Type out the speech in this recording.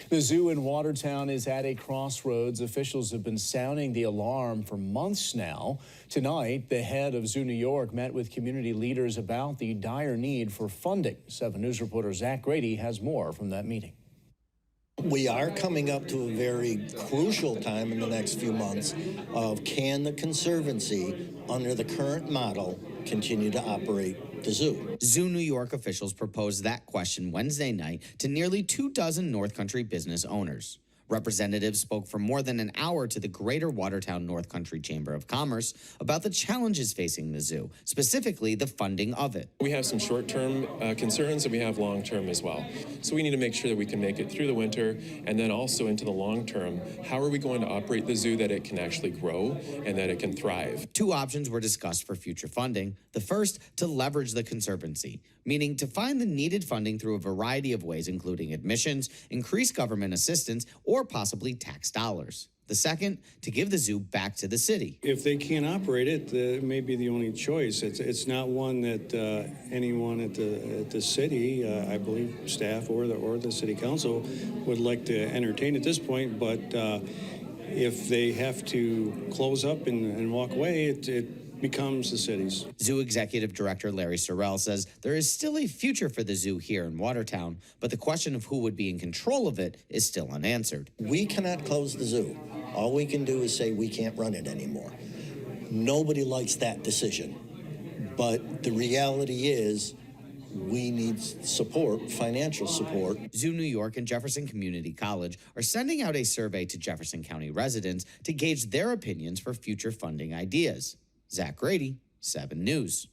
The zoo in Watertown is at a crossroads. Officials have been sounding the alarm for months now. Tonight, the head of Zoo New York met with community leaders about the dire need for funding. 7 News reporter Zach Grady has more from that meeting. We are coming up to a very crucial time in the next few months of can the Conservancy, under the current model, continue to operate the zoo? Zoo New York officials proposed that question Wednesday night to nearly 24 North Country business owners. Representatives spoke for more than an hour to the Greater Watertown North Country Chamber of Commerce about the challenges facing the zoo, specifically the funding of it. We have some short-term concerns and we have long-term as well. So we need to make sure that we can make it through the winter and then also into the long term. How are we going to operate the zoo that it can actually grow and that it can thrive? 2 options were discussed for future funding. The first, to leverage the Conservancy, meaning to find the needed funding through a variety of ways, including admissions, increased government assistance, or possibly tax dollars. The second, to give the zoo back to the city. If they can't operate it, it may be the only choice. It's not one that anyone at the city, I believe staff or the city council would like to entertain at this point, but if they have to close up and walk away, it becomes the city's. Zoo Executive Director Larry Sorrell says there is still a future for the zoo here in Watertown, but the question of who would be in control of it is still unanswered. We cannot close the zoo. All we can do is say we can't run it anymore. Nobody likes that decision. But the reality is we need support, financial support. Zoo New York and Jefferson Community College are sending out a survey to Jefferson County residents to gauge their opinions for future funding ideas. Zach Grady, 7 News.